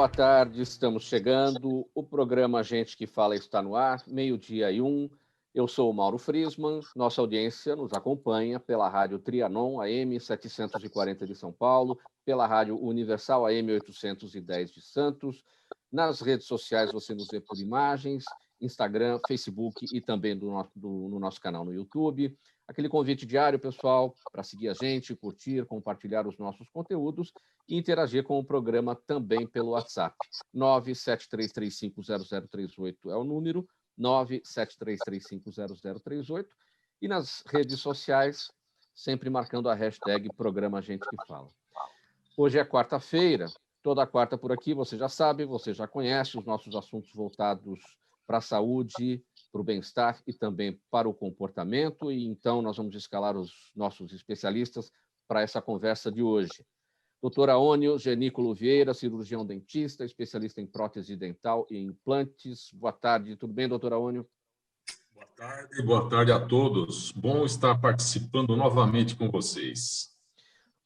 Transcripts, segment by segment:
boa tarde, estamos chegando. O programa Gente que Fala está no ar, 12h01. Eu sou o Mauro Friesman, nossa audiência nos acompanha pela Rádio Trianon, AM 740 de São Paulo, pela Rádio Universal, AM 810 de Santos. Nas redes sociais você nos vê por imagens, Instagram, Facebook e também no nosso canal no YouTube. Aquele convite diário, pessoal, para seguir a gente, curtir, compartilhar os nossos conteúdos e interagir com o programa também pelo WhatsApp. 973350038 é o número, 973350038. E nas redes sociais, sempre marcando a hashtag Programa Gente que Fala. Hoje é quarta-feira, toda quarta por aqui, você já sabe, você já conhece os nossos assuntos voltados para a saúde, para o bem-estar e também para o comportamento. E então nós vamos escalar os nossos especialistas para essa conversa de hoje. Doutora Aônio Genícolo Vieira, cirurgião dentista, especialista em prótese dental e implantes. Boa tarde, tudo bem, doutora Aônio? Boa tarde a todos. Bom estar participando novamente com vocês.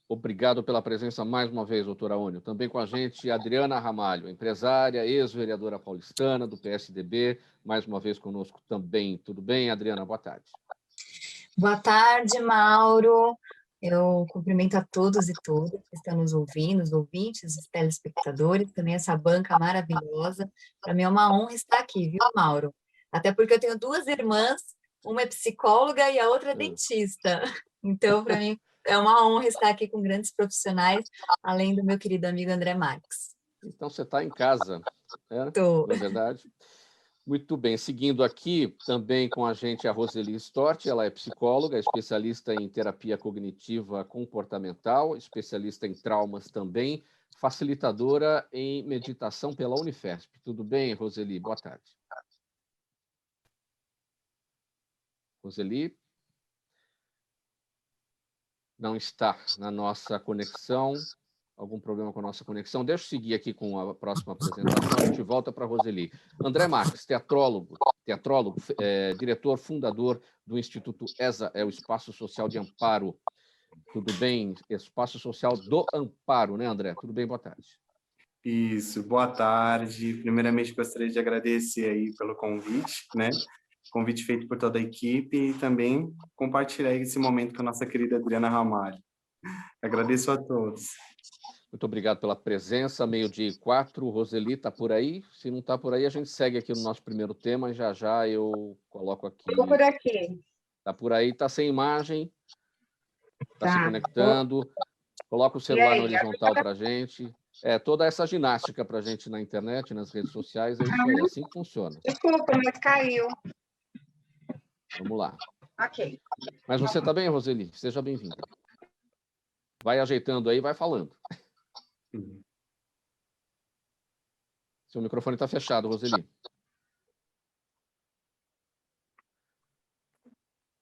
Obrigado pela presença mais uma vez, doutora Aônio. Também com a gente, Adriana Ramalho, empresária, ex-vereadora paulistana do PSDB, mais uma vez conosco também. Tudo bem, Adriana? Boa tarde. Boa tarde, Mauro. Eu cumprimento a todos e todas que estão nos ouvindo, os ouvintes, os telespectadores, também essa banca maravilhosa. Para mim é uma honra estar aqui, viu, Mauro? Até porque eu tenho duas irmãs, uma é psicóloga e a outra é dentista. Então, para mim, é uma honra estar aqui com grandes profissionais, além do meu querido amigo André Marques. Então, você está em casa, né? Tô. Não é verdade? Muito bem. Seguindo aqui, também com a gente a Roseli Stort, ela é psicóloga, especialista em terapia cognitiva comportamental, especialista em traumas também, facilitadora em meditação pela Unifesp. Tudo bem, Roseli? Boa tarde. Roseli? Não está na nossa conexão. Algum problema com a nossa conexão? Deixa eu seguir aqui com a próxima apresentação. A gente volta para a Roseli. André Marques, teatrólogo, diretor, fundador do Instituto ESA, é o Espaço Social de Amparo. Tudo bem? Espaço Social do Amparo, né, André? Tudo bem? Boa tarde. Isso, boa tarde. Primeiramente, gostaria de agradecer aí pelo convite, né? Convite feito por toda a equipe e também compartilhar esse momento com a nossa querida Adriana Ramalho. Agradeço a todos. Muito obrigado pela presença. 12h04, Roseli está por aí? Se não está por aí, a gente segue aqui no nosso primeiro tema. Já já eu coloco aqui. Estou por aqui. Está por aí, está sem imagem, está se conectando. Coloca o E celular aí, na horizontal para a gente. Toda essa ginástica para a gente na internet, nas redes sociais, é isso aí, assim que funciona. Desculpa, mas caiu. Vamos lá. Ok. Mas você está bem, Roseli? Seja bem-vinda. Vai ajeitando aí, vai falando. Seu microfone está fechado, Roseli.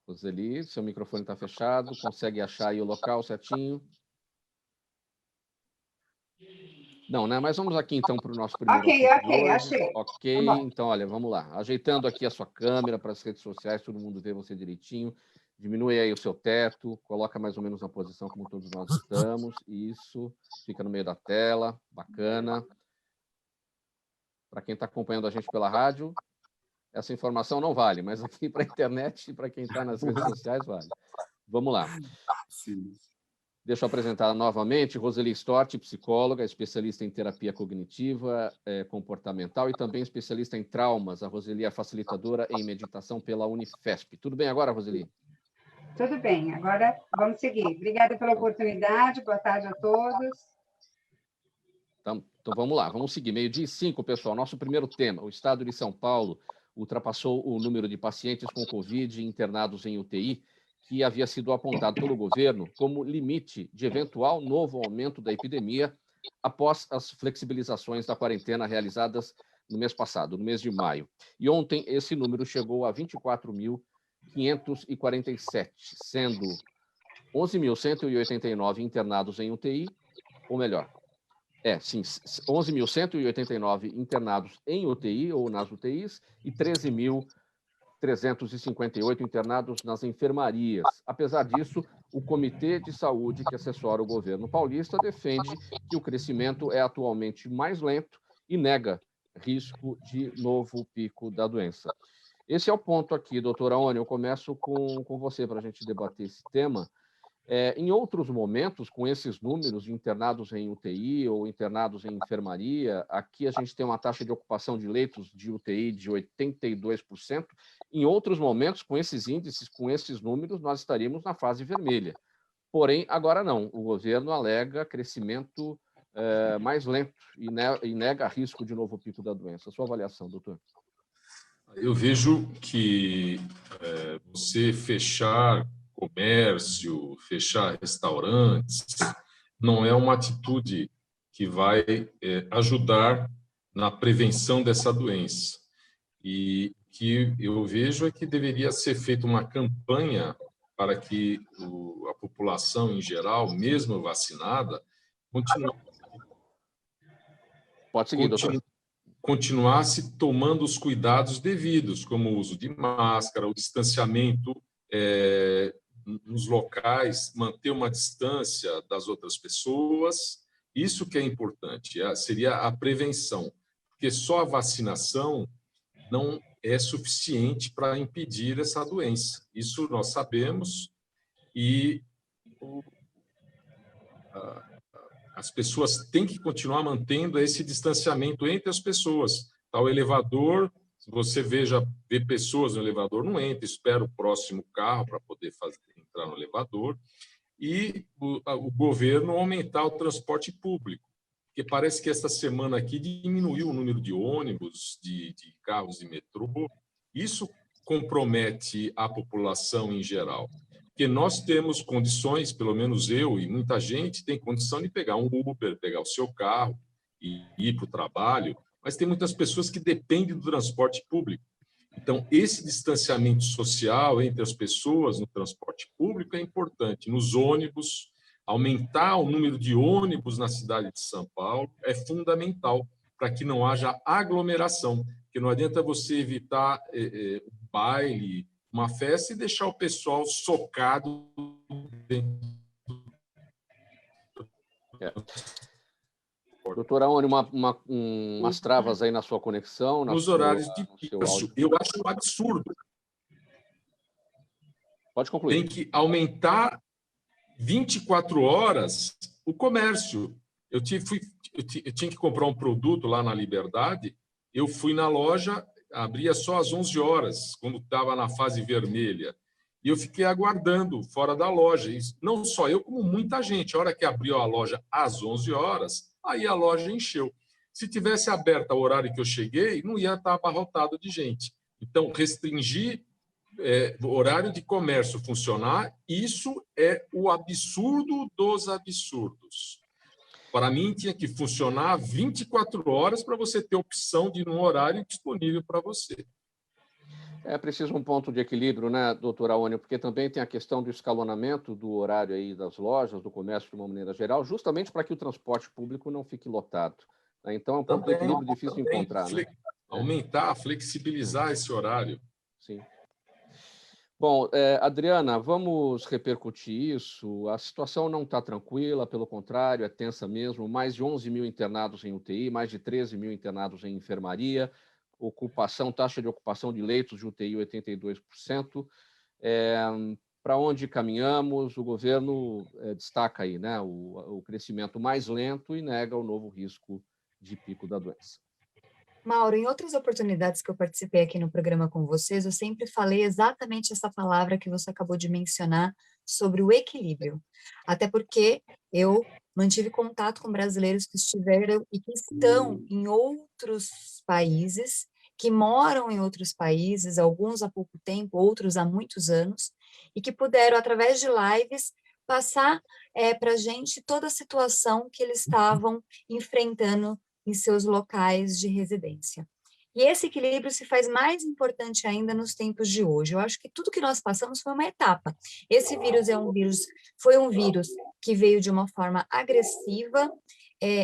Roseli, seu microfone está fechado. Consegue achar aí o local certinho? Não, né? Mas vamos aqui, então, para o nosso primeiro assunto de hoje. Achei. Ok, então, olha, vamos lá. Ajeitando aqui a sua câmera para as redes sociais, todo mundo vê você direitinho. Diminui aí o seu teto, coloca mais ou menos na posição como todos nós estamos. Isso, fica no meio da tela, bacana. Para quem está acompanhando a gente pela rádio, essa informação não vale, mas aqui para a internet e para quem está nas redes sociais vale. Vamos lá. Sim. Deixa eu apresentar novamente Roseli Stort, psicóloga, especialista em terapia cognitiva, comportamental e também especialista em traumas. A Roseli é facilitadora em meditação pela Unifesp. Tudo bem agora, Roseli? Tudo bem, agora vamos seguir. Obrigada pela oportunidade, boa tarde a todos. Então vamos lá, vamos seguir. 12h05, pessoal. Nosso primeiro tema, o estado de São Paulo ultrapassou o número de pacientes com Covid internados em UTI, que havia sido apontado pelo governo como limite de eventual novo aumento da epidemia após as flexibilizações da quarentena realizadas no mês passado, no mês de maio. E ontem esse número chegou a 24.547, sendo 11.189 internados em UTI, ou melhor, 11.189 internados em UTI ou nas UTIs e 13.358 internados nas enfermarias. Apesar disso, o Comitê de Saúde que assessora o governo paulista defende que o crescimento é atualmente mais lento e nega risco de novo pico da doença. Esse é o ponto aqui, doutora Aone. Eu começo com você para a gente debater esse tema. Em outros momentos, com esses números de internados em UTI ou internados em enfermaria, aqui a gente tem uma taxa de ocupação de leitos de UTI de 82%. Em outros momentos, com esses índices, com esses números, nós estaríamos na fase vermelha. Porém, agora não. O governo alega crescimento mais lento e nega risco de novo pico da doença. Sua avaliação, doutor? Eu vejo que você fechar comércio, fechar restaurantes, não é uma atitude que vai ajudar na prevenção dessa doença. E o que eu vejo é que deveria ser feita uma campanha para que a população em geral, mesmo vacinada, Pode seguir, doutor. Continuasse tomando os cuidados devidos, como o uso de máscara, o distanciamento nos locais, manter uma distância das outras pessoas. Isso que é importante, seria a prevenção, porque só a vacinação não é suficiente para impedir essa doença. Isso nós sabemos, e as pessoas têm que continuar mantendo esse distanciamento entre as pessoas. Tá, o elevador, se você vê pessoas no elevador, não entra, espera o próximo carro para poder entrar no elevador. E o governo aumentar o transporte público, porque parece que essa semana aqui diminuiu o número de ônibus, de carros de metrô. Isso compromete a população em geral. Porque nós temos condições, pelo menos eu e muita gente, tem condição de pegar um Uber, pegar o seu carro e ir para o trabalho, mas tem muitas pessoas que dependem do transporte público. Então, esse distanciamento social entre as pessoas no transporte público é importante. Nos ônibus, aumentar o número de ônibus na cidade de São Paulo é fundamental para que não haja aglomeração, porque não adianta você evitar baile, uma festa e deixar o pessoal socado dentro. Doutora Aone, umas travas aí na sua conexão. Nos horários de pico. Eu acho um absurdo. Pode concluir. Tem que aumentar 24 horas o comércio. Eu tinha que comprar um produto lá na Liberdade, eu fui na loja, abria só às 11 horas, quando estava na fase vermelha. E eu fiquei aguardando fora da loja. E não só eu, como muita gente. A hora que abriu a loja às 11 horas, aí a loja encheu. Se tivesse aberta ao horário que eu cheguei, não ia estar abarrotado de gente. Então, restringir o horário de comércio funcionar, isso é o absurdo dos absurdos. Para mim, tinha que funcionar 24 horas para você ter opção de ir num horário disponível para você. É preciso um ponto de equilíbrio, né, doutora Aone, porque também tem a questão do escalonamento do horário aí das lojas, do comércio de uma maneira geral, justamente para que o transporte público não fique lotado. Então, é um ponto de equilíbrio difícil de encontrar. Né? Aumentar, flexibilizar esse horário. Sim. Bom, Adriana, vamos repercutir isso. A situação não está tranquila, pelo contrário, é tensa mesmo. Mais de 11 mil internados em UTI, mais de 13 mil internados em enfermaria, taxa de ocupação de leitos de UTI 82%. Para onde caminhamos? O governo destaca aí, né, o crescimento mais lento e nega o novo risco de pico da doença. Mauro, em outras oportunidades que eu participei aqui no programa com vocês, eu sempre falei exatamente essa palavra que você acabou de mencionar sobre o equilíbrio. Até porque eu mantive contato com brasileiros que estiveram e que estão em outros países, que moram em outros países, alguns há pouco tempo, outros há muitos anos, e que puderam, através de lives, passar para a gente toda a situação que eles estavam enfrentando em seus locais de residência. E esse equilíbrio se faz mais importante ainda nos tempos de hoje. Eu acho que tudo que nós passamos foi uma etapa. Esse vírus foi um vírus que veio de uma forma agressiva,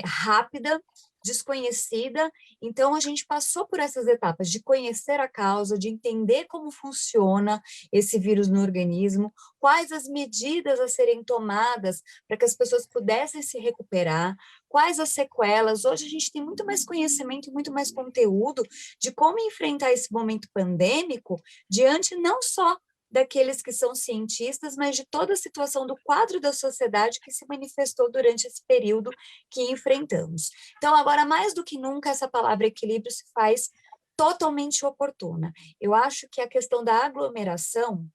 rápida, desconhecida, então a gente passou por essas etapas de conhecer a causa, de entender como funciona esse vírus no organismo, quais as medidas a serem tomadas para que as pessoas pudessem se recuperar, quais as sequelas. Hoje a gente tem muito mais conhecimento e muito mais conteúdo de como enfrentar esse momento pandêmico diante não só daqueles que são cientistas, mas de toda a situação do quadro da sociedade que se manifestou durante esse período que enfrentamos. Então, agora, mais do que nunca, essa palavra equilíbrio se faz totalmente oportuna. Eu acho que a questão da aglomeração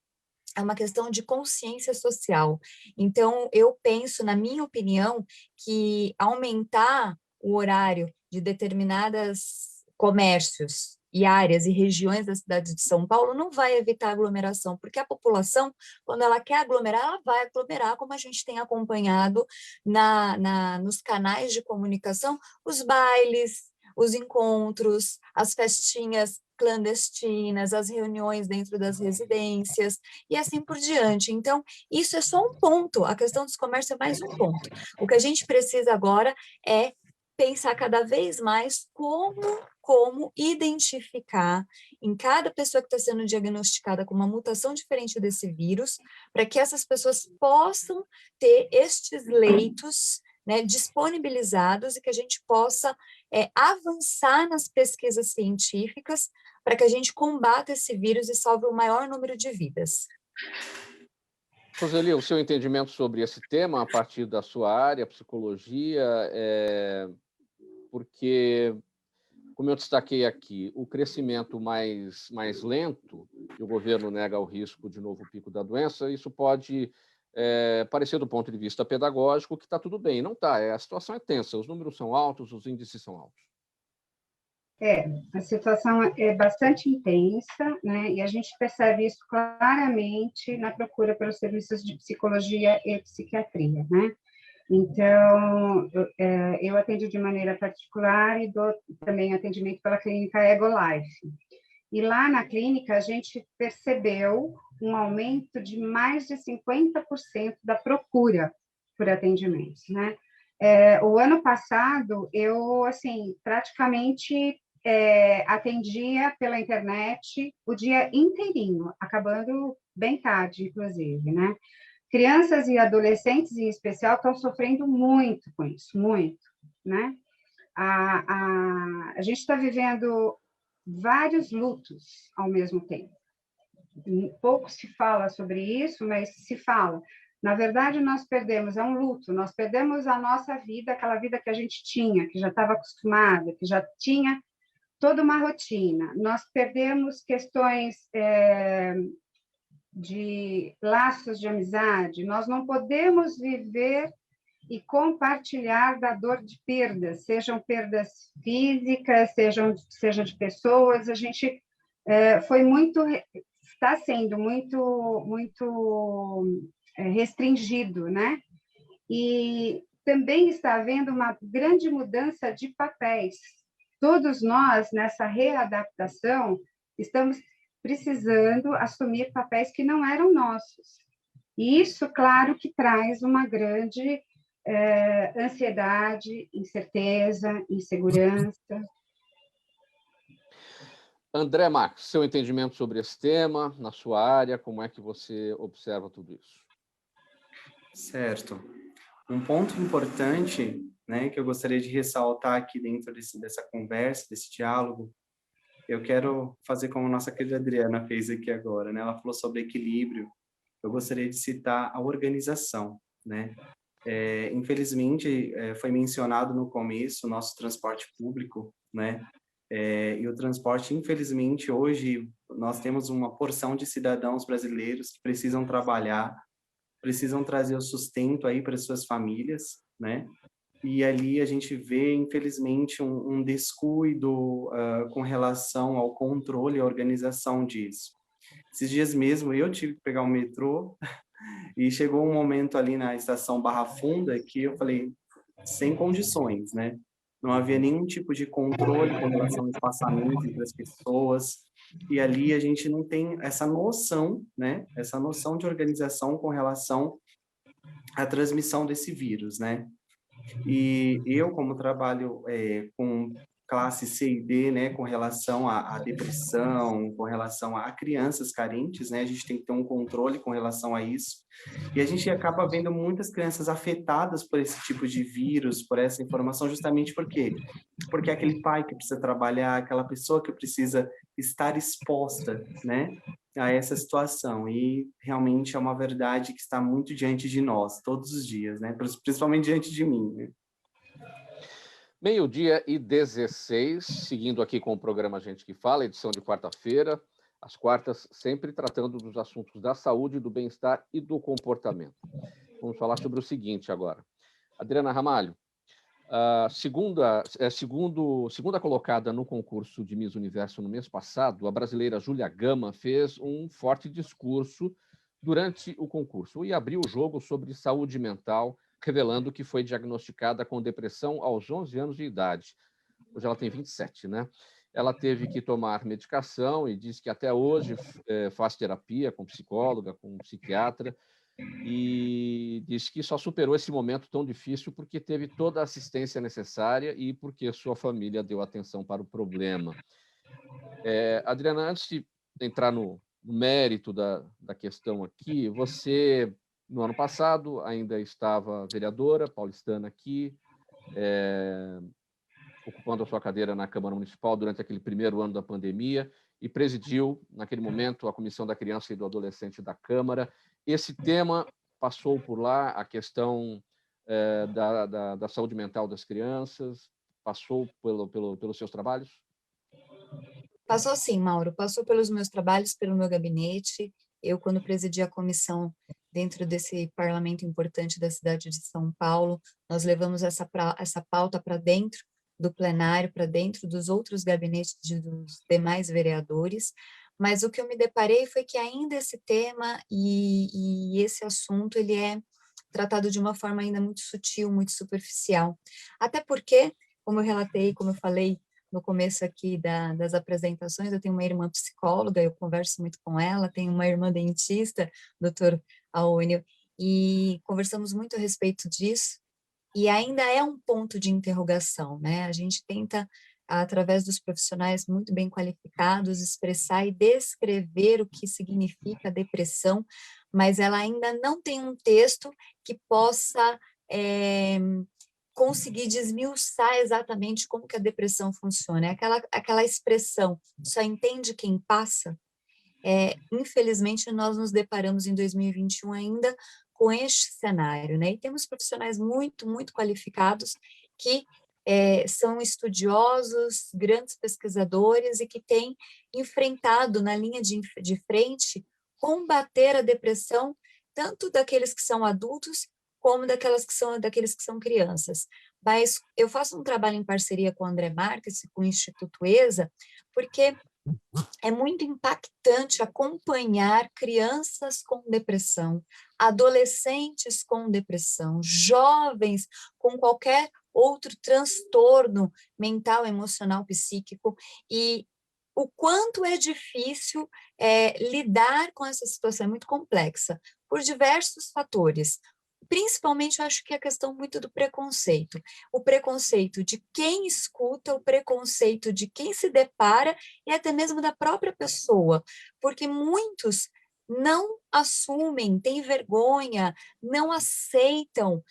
é uma questão de consciência social. Então, eu penso, na minha opinião, que aumentar o horário de determinados comércios e áreas e regiões da cidade de São Paulo não vai evitar aglomeração, porque a população, quando ela quer aglomerar, ela vai aglomerar, como a gente tem acompanhado nos canais de comunicação, os bailes, os encontros, as festinhas clandestinas, as reuniões dentro das residências, e assim por diante. Então, isso é só um ponto, a questão dos comércios é mais um ponto. O que a gente precisa agora é pensar cada vez mais como identificar em cada pessoa que está sendo diagnosticada com uma mutação diferente desse vírus, para que essas pessoas possam ter estes leitos, né, disponibilizados e que a gente possa avançar nas pesquisas científicas para que a gente combata esse vírus e salve o maior número de vidas. Roseli, o seu entendimento sobre esse tema a partir da sua área, psicologia, porque, como eu destaquei aqui, o crescimento mais lento, e o governo nega o risco de novo pico da doença, isso pode parecer do ponto de vista pedagógico que está tudo bem. Não está, a situação é tensa, os números são altos, os índices são altos. A situação é bastante intensa, né? E a gente percebe isso claramente na procura pelos serviços de psicologia e psiquiatria, né? Então, eu atendo de maneira particular e dou também atendimento pela clínica EgoLife. E lá na clínica, a gente percebeu um aumento de mais de 50% da procura por atendimentos, né? O ano passado, eu, assim, praticamente atendia pela internet o dia inteirinho, acabando bem tarde, inclusive, né? Crianças e adolescentes, em especial, estão sofrendo muito com isso, muito, né? A gente está vivendo vários lutos ao mesmo tempo. Pouco se fala sobre isso, mas se fala. Na verdade, nós perdemos, é um luto, nós perdemos a nossa vida, aquela vida que a gente tinha, que já estava acostumada, que já tinha toda uma rotina. Nós perdemos questões de laços de amizade, nós não podemos viver e compartilhar da dor de perdas, sejam perdas físicas, seja de pessoas. A gente está sendo muito restringido, né? E também está havendo uma grande mudança de papéis. Todos nós, nessa readaptação, estamos precisando assumir papéis que não eram nossos. E isso, claro, que traz uma grande ansiedade, incerteza, insegurança. André Marques, seu entendimento sobre esse tema, na sua área, como é que você observa tudo isso? Certo. Um ponto importante, né, que eu gostaria de ressaltar aqui dentro dessa conversa, desse diálogo, eu quero fazer como nossa querida Adriana fez aqui agora, né? Ela falou sobre equilíbrio. Eu gostaria de citar a organização, né? Infelizmente, foi mencionado no começo o nosso transporte público, né? E o transporte, infelizmente, hoje nós temos uma porção de cidadãos brasileiros que precisam trabalhar, precisam trazer o sustento aí para as suas famílias, né? E ali a gente vê, infelizmente, um descuido com relação ao controle e organização disso. Esses dias mesmo eu tive que pegar o metrô e chegou um momento ali na estação Barra Funda que eu falei, sem condições, né? Não havia nenhum tipo de controle com relação ao espaçamento entre as pessoas, e ali a gente não tem essa noção, né? Essa noção de organização com relação à transmissão desse vírus, né? E eu, como trabalho com classe C e D, né, com relação à depressão, com relação a crianças carentes, né, a gente tem que ter um controle com relação a isso. E a gente acaba vendo muitas crianças afetadas por esse tipo de vírus, por essa informação, justamente porque é aquele pai que precisa trabalhar, aquela pessoa que precisa estar exposta, né, a essa situação. E realmente é uma verdade que está muito diante de nós, todos os dias, né, principalmente diante de mim, né? 12h16, seguindo aqui com o programa Gente que Fala, edição de quarta-feira, às quartas, sempre tratando dos assuntos da saúde, do bem-estar e do comportamento. Vamos falar sobre o seguinte agora. Adriana Ramalho, segunda colocada no concurso de Miss Universo no mês passado, a brasileira Júlia Gama fez um forte discurso durante o concurso e abriu o jogo sobre saúde mental, revelando que foi diagnosticada com depressão aos 11 anos de idade. Hoje ela tem 27, né? Ela teve que tomar medicação e diz que até hoje faz terapia com psicóloga, com psiquiatra, e diz que só superou esse momento tão difícil porque teve toda a assistência necessária e porque sua família deu atenção para o problema. Adriana, antes de entrar no mérito da questão aqui, você, no ano passado, ainda estava vereadora paulistana aqui, ocupando a sua cadeira na Câmara Municipal durante aquele primeiro ano da pandemia e presidiu, naquele momento, a Comissão da Criança e do Adolescente da Câmara. Esse tema passou por lá, a questão da saúde mental das crianças, passou pelos seus trabalhos? Passou sim, Mauro, passou pelos meus trabalhos, pelo meu gabinete. Eu, quando presidi a comissão dentro desse parlamento importante da cidade de São Paulo, nós levamos essa pauta para dentro do plenário, para dentro dos outros gabinetes dos demais vereadores, mas o que eu me deparei foi que ainda esse tema e esse assunto, ele é tratado de uma forma ainda muito sutil, muito superficial. Até porque, como eu relatei, como eu falei no começo aqui das apresentações, eu tenho uma irmã psicóloga, eu converso muito com ela, tenho uma irmã dentista, doutor Aônio, e conversamos muito a respeito disso, e ainda é um ponto de interrogação, né? A gente tenta, através dos profissionais muito bem qualificados, expressar e descrever o que significa depressão, mas ela ainda não tem um texto que possa conseguir desmiuçar exatamente como que a depressão funciona. É aquela expressão, só entende quem passa. Infelizmente, nós nos deparamos em 2021 ainda com este cenário, né? E temos profissionais muito, muito qualificados que são estudiosos, grandes pesquisadores e que têm enfrentado na linha de frente combater a depressão, tanto daqueles que são adultos como daqueles que são crianças. Mas eu faço um trabalho em parceria com o André Marques e com o Instituto ESA, porque é muito impactante acompanhar crianças com depressão, adolescentes com depressão, jovens com qualquer outro transtorno mental, emocional, psíquico, e o quanto é difícil lidar com essa situação, é muito complexa, por diversos fatores. Principalmente, eu acho que é a questão muito do preconceito. O preconceito de quem escuta, o preconceito de quem se depara e até mesmo da própria pessoa, porque muitos não assumem, têm vergonha, não aceitam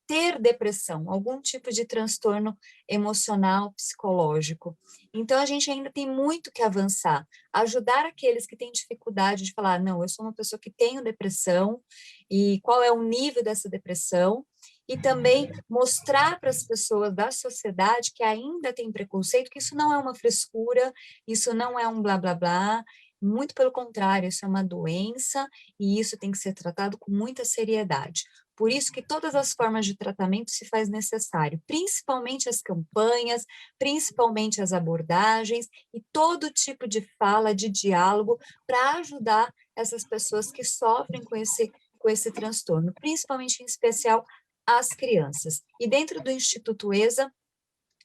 ter depressão, algum tipo de transtorno emocional, psicológico. Então, a gente ainda tem muito que avançar, ajudar aqueles que têm dificuldade de falar, não, eu sou uma pessoa que tenho depressão, e qual é o nível dessa depressão, e também mostrar para as pessoas da sociedade que ainda tem preconceito, que isso não é uma frescura, isso não é um blá, blá, blá, muito pelo contrário, isso é uma doença, e isso tem que ser tratado com muita seriedade. Por isso que todas as formas de tratamento se faz necessário, principalmente as campanhas, principalmente as abordagens e todo tipo de fala, de diálogo, para ajudar essas pessoas que sofrem com esse transtorno, principalmente, em especial, as crianças. E dentro do Instituto ESA,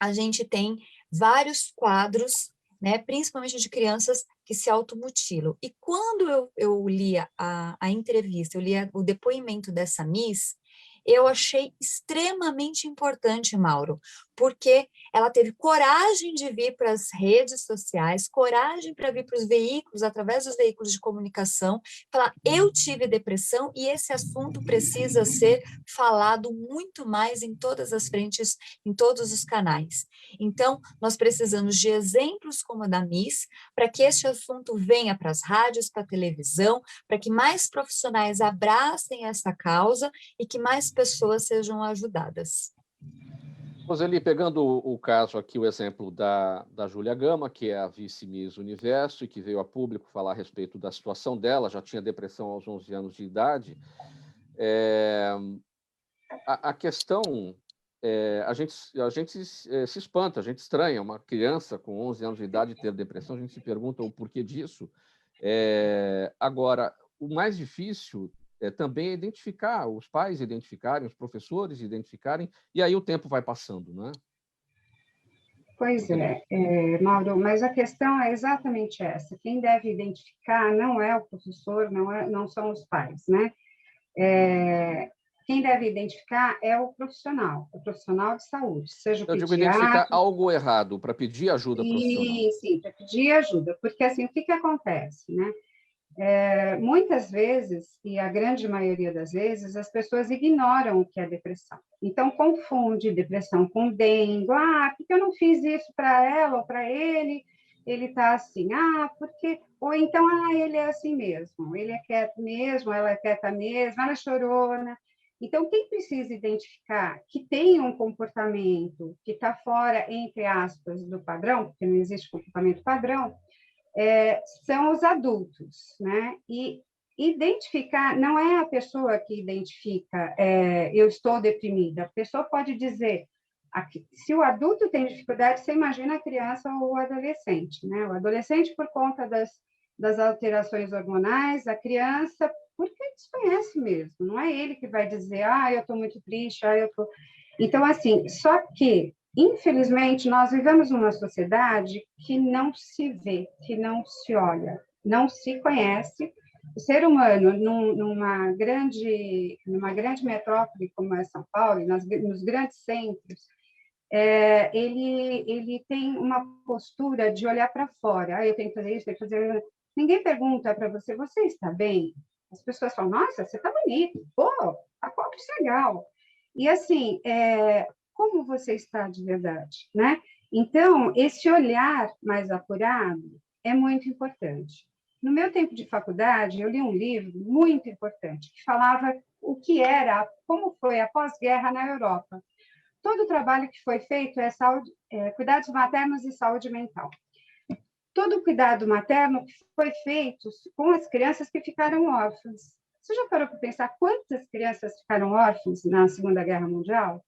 a gente tem vários quadros, né, principalmente de crianças que se automutilam. E quando eu li a entrevista, eu li o depoimento dessa Miss, eu achei extremamente importante, Mauro, porque ela teve coragem de vir para as redes sociais, coragem para vir para os veículos, através dos veículos de comunicação, falar, eu tive depressão e esse assunto precisa ser falado muito mais em todas as frentes, em todos os canais. Então, nós precisamos de exemplos como a da Miss, para que este assunto venha para as rádios, para a televisão, para que mais profissionais abracem essa causa e que mais pessoas sejam ajudadas. Roseli, pegando o caso aqui, o exemplo da Júlia Gama, que é a vice-miss Universo e que veio a público falar a respeito da situação dela, já tinha depressão aos 11 anos de idade. A questão, a gente se espanta, a gente estranha, uma criança com 11 anos de idade ter depressão, a gente se pergunta o porquê disso. Agora, o mais difícil também é identificar, os pais identificarem, os professores identificarem, e aí o tempo vai passando, não é? Pois é, Mauro, mas a questão é exatamente essa. Quem deve identificar não é o professor, não são os pais, né? Quem deve identificar é o profissional de saúde, seja o pediatra... Eu digo identificar algo errado, para pedir ajuda profissional. Sim, para pedir ajuda, porque assim, o que acontece, né? Muitas vezes, e a grande maioria das vezes, as pessoas ignoram o que é depressão. Então, confunde depressão com dengue. Porque eu não fiz isso para ela ou para ele está assim. Porque... Ou então, ele é assim mesmo, ele é quieto mesmo, ela é quieta mesmo, ela é chorona. Então, quem precisa identificar que tem um comportamento que está fora, entre aspas, do padrão, porque não existe comportamento padrão, são os adultos, né? E identificar, não é a pessoa que identifica, eu estou deprimida. A pessoa pode dizer, se o adulto tem dificuldade, você imagina a criança ou o adolescente, né? O adolescente por conta das alterações hormonais, a criança porque desconhece mesmo, não é ele que vai dizer, eu estou muito triste, eu estou... Então, assim, só que infelizmente, nós vivemos numa sociedade que não se vê, que não se olha, não se conhece. O ser humano, numa grande metrópole como é São Paulo, nos grandes centros, ele tem uma postura de olhar para fora. Eu tenho que fazer isso, tenho que fazer... Ninguém pergunta para você, você está bem? As pessoas falam, nossa, você está bonito, a foto é legal. E assim, como você está de verdade, né? Então, esse olhar mais apurado é muito importante. No meu tempo de faculdade, eu li um livro muito importante que falava como foi a pós-guerra na Europa. Todo o trabalho que foi feito cuidados maternos e saúde mental. Todo o cuidado materno que foi feito com as crianças que ficaram órfãs. Você já parou para pensar quantas crianças ficaram órfãs na Segunda Guerra Mundial?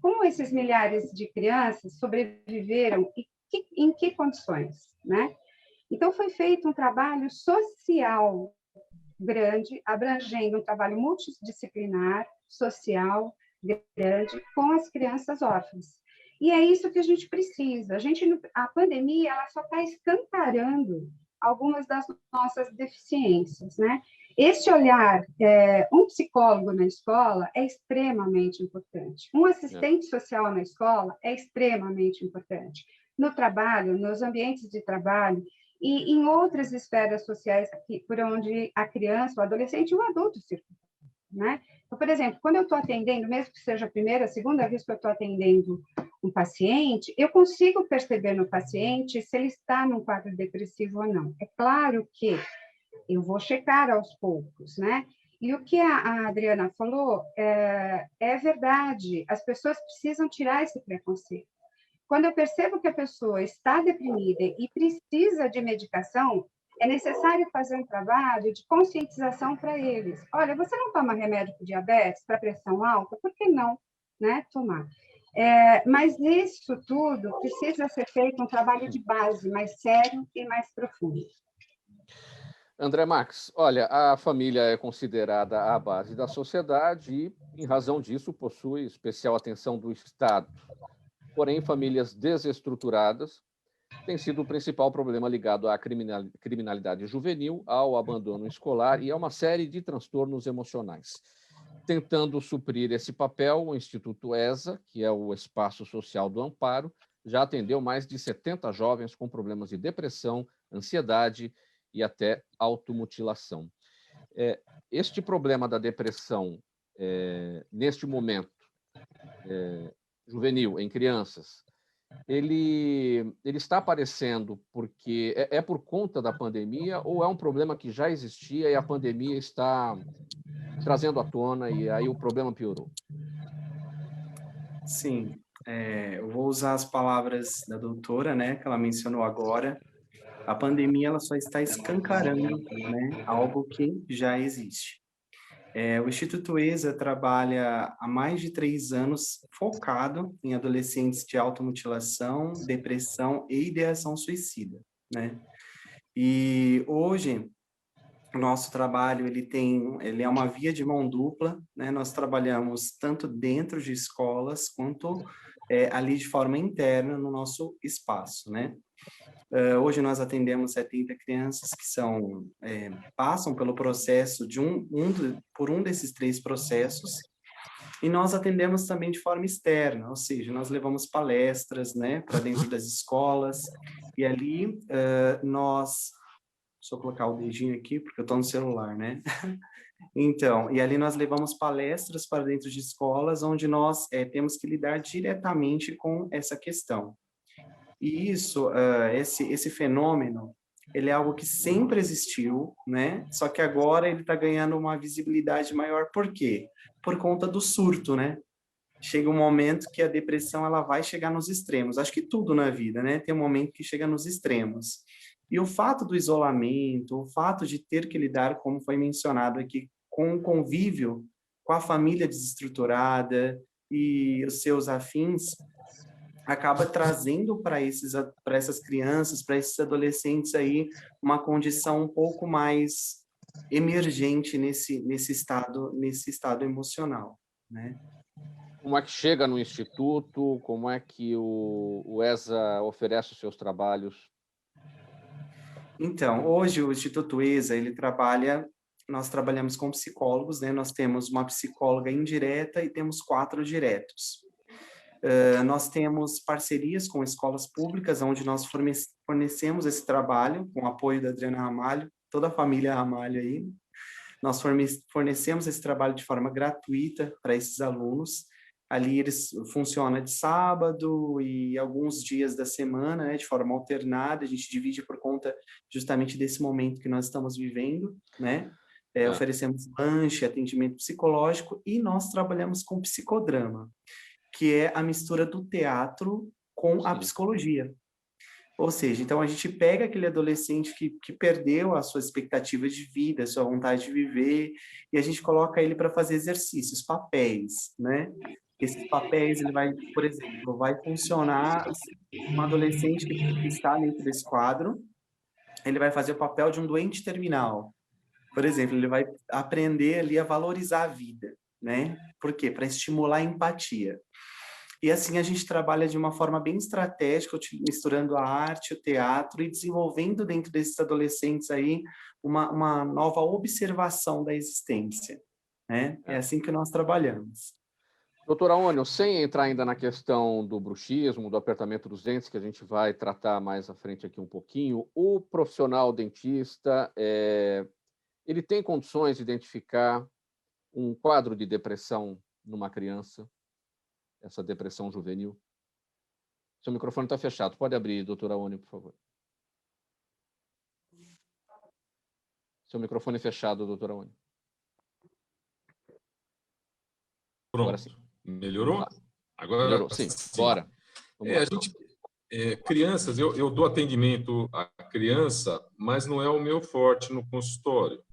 Como esses milhares de crianças sobreviveram e em que condições, né? Então, foi feito um trabalho social grande, abrangendo um trabalho multidisciplinar, social, grande, com as crianças órfãs. E é isso que a gente precisa. A pandemia ela só está escancarando algumas das nossas deficiências, né? Esse olhar, um psicólogo na escola é extremamente importante. Um assistente social na escola é extremamente importante. No trabalho, nos ambientes de trabalho e em outras esferas sociais por onde a criança, o adolescente e o adulto circulam, né? Então, por exemplo, quando eu estou atendendo, mesmo que seja a primeira, a segunda vez que eu estou atendendo um paciente, eu consigo perceber no paciente se ele está num quadro depressivo ou não. É claro que eu vou checar aos poucos, né? E o que a Adriana falou é verdade. As pessoas precisam tirar esse preconceito. Quando eu percebo que a pessoa está deprimida e precisa de medicação, é necessário fazer um trabalho de conscientização para eles. Olha, você não toma remédio para diabetes, para pressão alta? Por que não, né, tomar? Mas isso tudo precisa ser feito um trabalho de base mais sério e mais profundo. André Marques, olha, a família é considerada a base da sociedade e, em razão disso, possui especial atenção do Estado. Porém, famílias desestruturadas têm sido o principal problema ligado à criminalidade juvenil, ao abandono escolar e a uma série de transtornos emocionais. tentando suprir esse papel, o Instituto ESA, que é o Espaço Social do Amparo, já atendeu mais de 70 jovens com problemas de depressão, ansiedade e até automutilação. Este problema da depressão, neste momento, juvenil, em crianças, ele está aparecendo porque é por conta da pandemia ou é um problema que já existia e a pandemia está trazendo à tona e aí o problema piorou? Sim, eu vou usar as palavras da doutora, né, que ela mencionou agora. A pandemia ela só está escancarando, né, algo que já existe. O Instituto ESA trabalha há mais de 3 anos focado em adolescentes de automutilação, depressão e ideação suicida, né? E hoje o nosso trabalho ele é uma via de mão dupla, né? Nós trabalhamos tanto dentro de escolas quanto ali de forma interna no nosso espaço, né? Hoje nós atendemos 70 crianças que passam pelo processo de por um desses 3 processos, e nós atendemos também de forma externa, ou seja, nós levamos palestras, né, para dentro das escolas, e ali deixa eu colocar o dedinho aqui, porque eu estou no celular, né? Então, e ali nós levamos palestras para dentro de escolas, onde nós temos que lidar diretamente com essa questão. E isso, esse fenômeno, ele é algo que sempre existiu, né? Só que agora ele está ganhando uma visibilidade maior. Por quê? Por conta do surto, né? Chega um momento que a depressão ela vai chegar nos extremos. Acho que tudo na vida, né? Tem um momento que chega nos extremos. E o fato do isolamento, o fato de ter que lidar, como foi mencionado aqui, com o convívio com a família desestruturada e os seus afins, acaba trazendo para essas crianças, para esses adolescentes aí, uma condição um pouco mais emergente nesse estado emocional, né? Como é que chega no Instituto? Como é que o ESA oferece os seus trabalhos? Então, hoje o Instituto ESA, nós trabalhamos com psicólogos, né? Nós temos uma psicóloga indireta e temos 4 diretos. Nós temos parcerias com escolas públicas, onde nós fornecemos esse trabalho, com o apoio da Adriana Ramalho, toda a família Ramalho aí. Nós fornecemos esse trabalho de forma gratuita para esses alunos. Ali eles funcionam de sábado e alguns dias da semana, né, de forma alternada. A gente divide por conta justamente desse momento que nós estamos vivendo, né? Oferecemos lanche, atendimento psicológico e nós trabalhamos com psicodrama, que é a mistura do teatro com a psicologia. Ou seja, então a gente pega aquele adolescente que perdeu a sua expectativa de vida, a sua vontade de viver, e a gente coloca ele para fazer exercícios, papéis, né? Esses papéis, por exemplo, vai funcionar um adolescente que está dentro desse quadro, ele vai fazer o papel de um doente terminal. Por exemplo, ele vai aprender ali a valorizar a vida, né? Por quê? Para estimular a empatia. E assim a gente trabalha de uma forma bem estratégica, misturando a arte, o teatro e desenvolvendo dentro desses adolescentes aí uma nova observação da existência, né? É assim que nós trabalhamos. Doutora Ônio, sem entrar ainda na questão do bruxismo, do apertamento dos dentes, que a gente vai tratar mais à frente aqui um pouquinho, o profissional dentista, ele tem condições de identificar um quadro de depressão numa criança? Essa depressão juvenil? Seu microfone está fechado. Pode abrir, doutora Ônio, por favor. Seu microfone fechado, doutora Ônio. Pronto. Agora sim. Melhorou? Agora melhorou, sim. Bora. Crianças, eu dou atendimento à criança, mas não é o meu forte no consultório.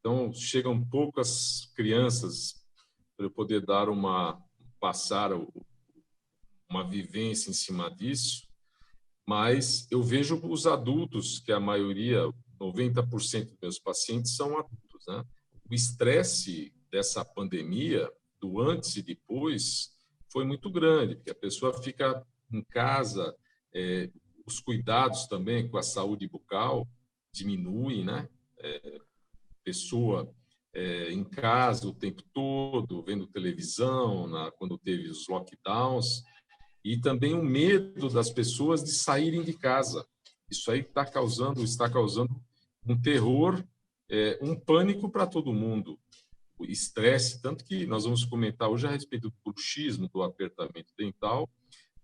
Então, chegam poucas crianças para eu poder passar uma vivência em cima disso, mas eu vejo os adultos, que a maioria, 90% dos meus pacientes são adultos, né? O estresse dessa pandemia, do antes e depois, foi muito grande, porque a pessoa fica em casa, os cuidados também com a saúde bucal diminuem, né? Pessoa em casa o tempo todo, vendo televisão, quando teve os lockdowns, e também o medo das pessoas de saírem de casa. Isso aí está causando um terror, um pânico para todo mundo, o estresse, tanto que nós vamos comentar hoje a respeito do bruxismo, do apertamento dental,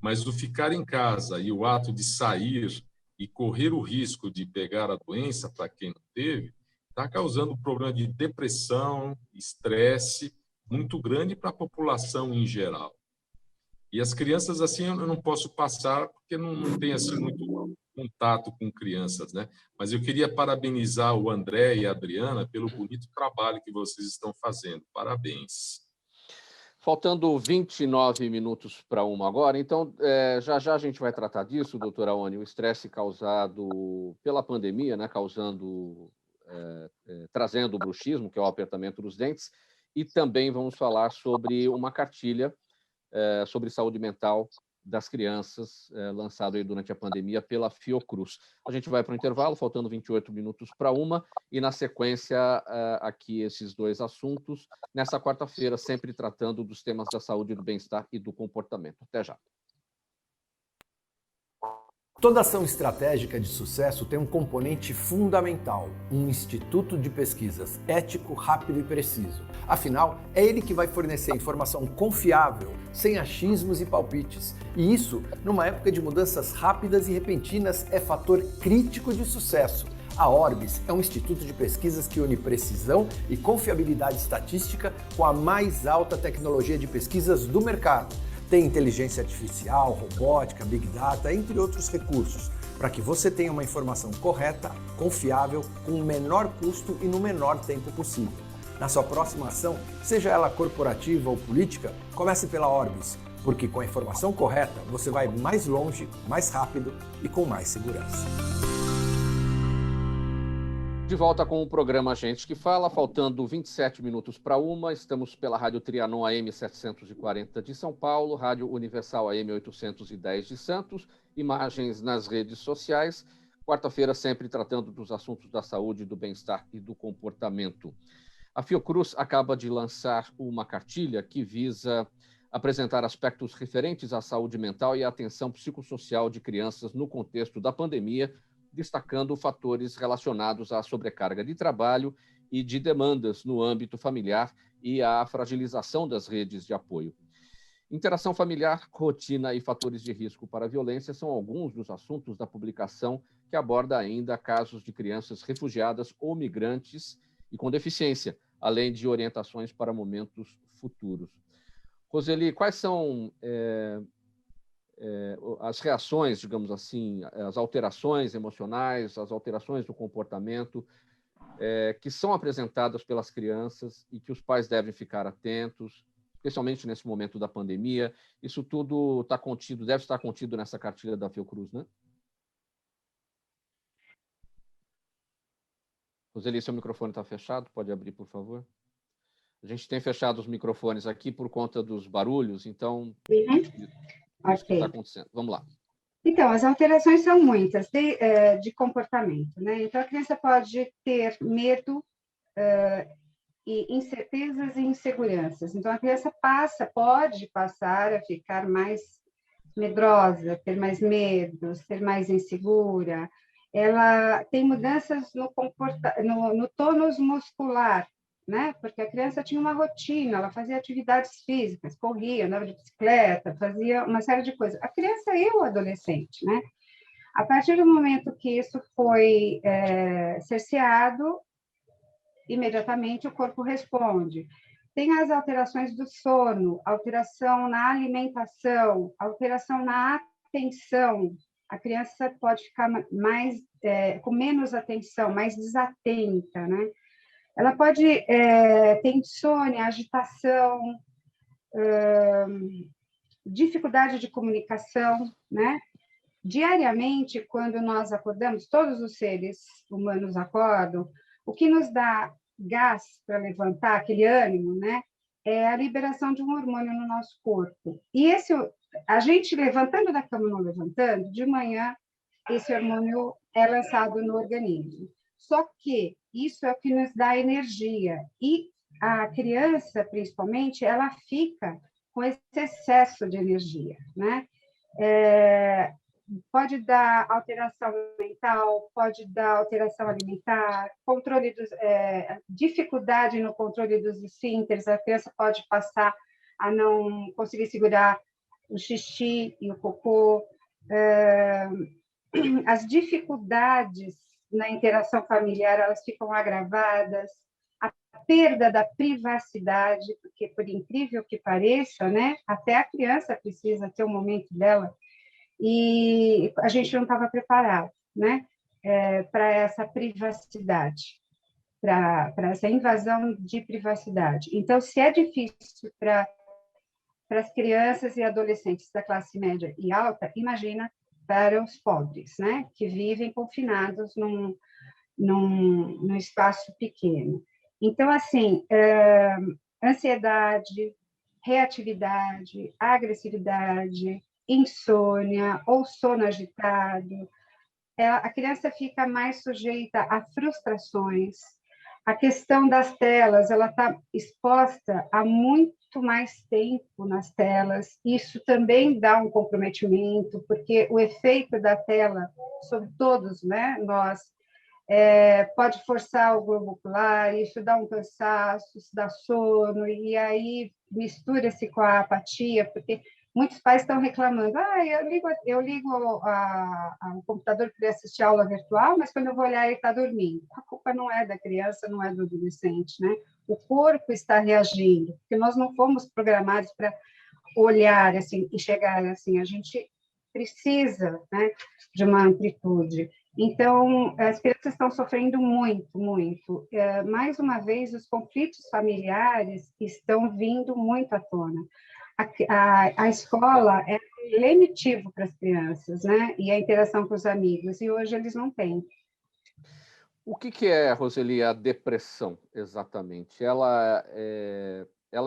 mas o ficar em casa e o ato de sair e correr o risco de pegar a doença para quem não teve, está causando um problema de depressão, estresse muito grande para a população em geral. E as crianças, assim, eu não posso passar, porque não tem, assim, muito contato com crianças, né? Mas eu queria parabenizar o André e a Adriana pelo bonito trabalho que vocês estão fazendo. Parabéns. Faltando 29 minutos para 1 agora, então, já já a gente vai tratar disso, doutora Aone, o estresse causado pela pandemia, né, trazendo o bruxismo, que é o apertamento dos dentes, e também vamos falar sobre uma cartilha sobre saúde mental das crianças, lançado aí durante a pandemia pela Fiocruz. A gente vai para o intervalo, faltando 28 minutos para 1, e na sequência aqui esses dois assuntos, nessa quarta-feira, sempre tratando dos temas da saúde, do bem-estar e do comportamento. Até já. Toda ação estratégica de sucesso tem um componente fundamental, um instituto de pesquisas ético, rápido e preciso. Afinal, é ele que vai fornecer informação confiável, sem achismos e palpites. E isso, numa época de mudanças rápidas e repentinas, é fator crítico de sucesso. A Orbis é um instituto de pesquisas que une precisão e confiabilidade estatística com a mais alta tecnologia de pesquisas do mercado. Tem inteligência artificial, robótica, big data, entre outros recursos, para que você tenha uma informação correta, confiável, com o menor custo e no menor tempo possível. Na sua próxima ação, seja ela corporativa ou política, comece pela Orbis, porque com a informação correta você vai mais longe, mais rápido e com mais segurança. De volta com o programa Gente que Fala, faltando 27 minutos para 1, estamos pela Rádio Trianon AM 740 de São Paulo, Rádio Universal AM 810 de Santos, imagens nas redes sociais, quarta-feira sempre tratando dos assuntos da saúde, do bem-estar e do comportamento. A Fiocruz acaba de lançar uma cartilha que visa apresentar aspectos referentes à saúde mental e à atenção psicossocial de crianças no contexto da pandemia, destacando fatores relacionados à sobrecarga de trabalho e de demandas no âmbito familiar e à fragilização das redes de apoio. Interação familiar, rotina e fatores de risco para a violência são alguns dos assuntos da publicação, que aborda ainda casos de crianças refugiadas ou migrantes e com deficiência, além de orientações para momentos futuros. Roseli, quais são as reações, digamos assim, as alterações emocionais, as alterações do comportamento que são apresentadas pelas crianças e que os pais devem ficar atentos, especialmente nesse momento da pandemia? Isso tudo está contido, deve estar contido nessa cartilha da Fiocruz, né? Roseli, seu microfone está fechado, pode abrir, por favor? A gente tem fechado os microfones aqui por conta dos barulhos, então... Isso que está acontecendo. Vamos lá. Então, as alterações são muitas de comportamento, né? Então, a criança pode ter medo e incertezas e inseguranças. Então, a criança pode passar a ficar mais medrosa, ter mais medo, ser mais insegura. Ela tem mudanças no tônus muscular, né? Porque a criança tinha uma rotina, ela fazia atividades físicas, corria, andava de bicicleta, fazia uma série de coisas. A criança e o adolescente, né? A partir do momento que isso foi cerceado, imediatamente o corpo responde. Tem as alterações do sono, alteração na alimentação, alteração na atenção. A criança pode ficar mais com menos atenção, mais desatenta, né? Ela pode ter insônia, agitação, dificuldade de comunicação, né? Diariamente, quando nós acordamos, todos os seres humanos acordam, o que nos dá gás para levantar, aquele ânimo, né? É a liberação de um hormônio no nosso corpo. E a gente levantando da cama ou não levantando, de manhã, esse hormônio é lançado no organismo. Só que isso é o que nos dá energia. E a criança, principalmente, ela fica com esse excesso de energia, né? Pode dar alteração mental, pode dar alteração alimentar, dificuldade no controle dos esfíncteres, a criança pode passar a não conseguir segurar o xixi e o cocô, as dificuldades na interação familiar, elas ficam agravadas, a perda da privacidade, porque, por incrível que pareça, né, até a criança precisa ter um momento dela, e a gente não estava preparado, né, para essa privacidade, para essa invasão de privacidade. Então, se é difícil para as crianças e adolescentes da classe média e alta, imagina para os pobres, né, que vivem confinados num espaço pequeno. Então, assim, ansiedade, reatividade, agressividade, insônia ou sono agitado, a criança fica mais sujeita a frustrações. A questão das telas, ela está exposta há muito mais tempo nas telas. Isso também dá um comprometimento, porque o efeito da tela sobre todos, né, nós, pode forçar o globo ocular, isso dá um cansaço, isso dá sono, e aí mistura-se com a apatia, porque muitos pais estão reclamando, eu ligo o computador para assistir a aula virtual, mas quando eu vou olhar ele está dormindo. A culpa não é da criança, não é do adolescente, né? O corpo está reagindo, porque nós não fomos programados para olhar assim, e chegar assim, a gente precisa, né, de uma amplitude. Então, as crianças estão sofrendo muito, muito. Mais uma vez, os conflitos familiares estão vindo muito à tona. A escola é lenitivo para as crianças, né? E a interação com os amigos, e hoje eles não têm. O que é, Roseli, a depressão, exatamente? Ela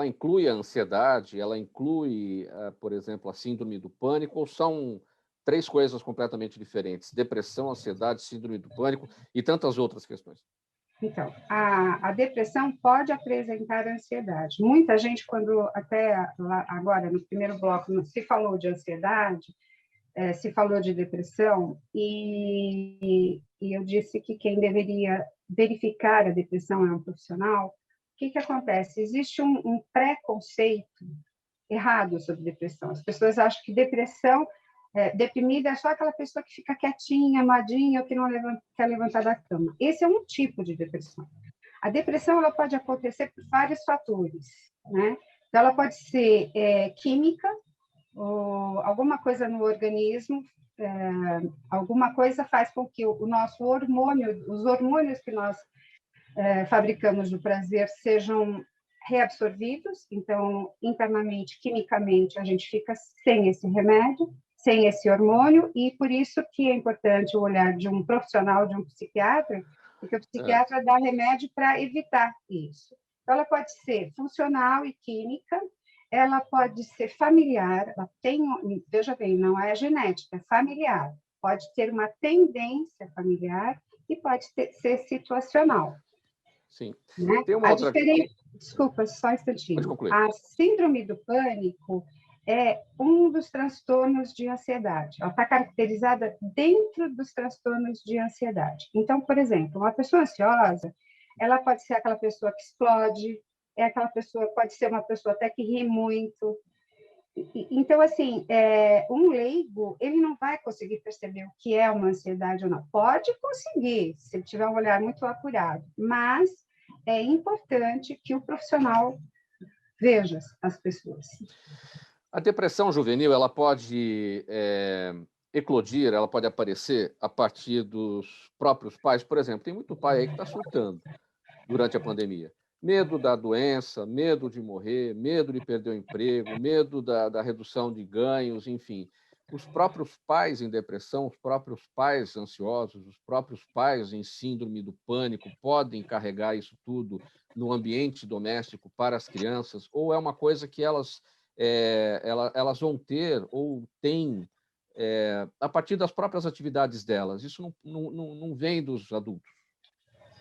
inclui a ansiedade, ela inclui, por exemplo, a síndrome do pânico, ou são três coisas completamente diferentes? Depressão, ansiedade, síndrome do pânico e tantas outras questões. Então, a depressão pode apresentar ansiedade. Muita gente, quando até agora, no primeiro bloco, se falou de ansiedade, se falou de depressão, e eu disse que quem deveria verificar a depressão é um profissional. O que acontece? Existe um preconceito errado sobre depressão. As pessoas acham que depressão, deprimida é só aquela pessoa que fica quietinha, amadinha, ou que não quer levantar da cama. Esse é um tipo de depressão. A depressão ela pode acontecer por vários fatores, né? Então, ela pode ser química, ou alguma coisa no organismo, alguma coisa faz com que o nosso hormônio, os hormônios que nós fabricamos do prazer sejam reabsorvidos, então, internamente, quimicamente, a gente fica sem esse remédio, sem esse hormônio, e por isso que é importante o olhar de um profissional, de um psiquiatra, porque o psiquiatra dá remédio para evitar isso. Então, ela pode ser funcional e química, ela pode ser familiar, ela tem, veja bem, não é genética, é familiar, pode ter uma tendência familiar e pode ser situacional. Sim. Né? Tem uma outra... Desculpa, só um instantinho. Pode concluir. A síndrome do pânico é um dos transtornos de ansiedade. Ela está caracterizada dentro dos transtornos de ansiedade. Então, por exemplo, uma pessoa ansiosa, ela pode ser aquela pessoa que explode, pode ser uma pessoa até que ri muito. Então, assim, um leigo, ele não vai conseguir perceber o que é uma ansiedade ou não. Pode conseguir, se ele tiver um olhar muito apurado, mas é importante que o profissional veja as pessoas. A depressão juvenil, ela pode eclodir, ela pode aparecer a partir dos próprios pais. Por exemplo, tem muito pai aí que está surtando durante a pandemia. Medo da doença, medo de morrer, medo de perder o emprego, medo da redução de ganhos, enfim. Os próprios pais em depressão, os próprios pais ansiosos, os próprios pais em síndrome do pânico podem carregar isso tudo no ambiente doméstico para as crianças, ou é uma coisa que elas vão ter ou têm a partir das próprias atividades delas? Isso não vem dos adultos.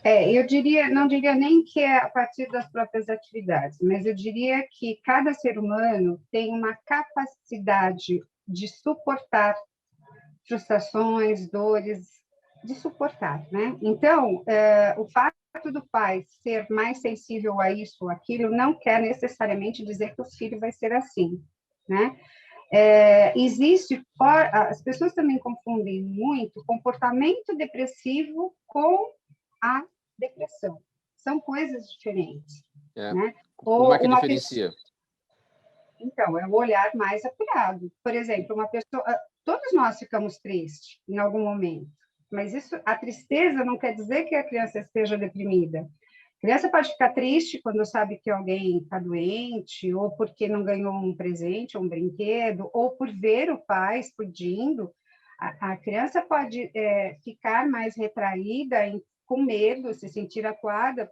Eu diria, não diria nem que é a partir das próprias atividades, mas eu diria que cada ser humano tem uma capacidade de suportar frustrações, dores, de suportar, né? Então, o fato do pai ser mais sensível a isso ou aquilo não quer necessariamente dizer que o filho vai ser assim, né? As pessoas também confundem muito comportamento depressivo com a depressão. São coisas diferentes. Né? Como é que diferencia? Então, é o olhar mais apurado. Por exemplo, uma pessoa... Todos nós ficamos tristes em algum momento, mas a tristeza não quer dizer que a criança esteja deprimida. A criança pode ficar triste quando sabe que alguém está doente, ou porque não ganhou um presente, um brinquedo, ou por ver o pai explodindo. A criança pode ficar mais retraída, com medo, se sentir acuada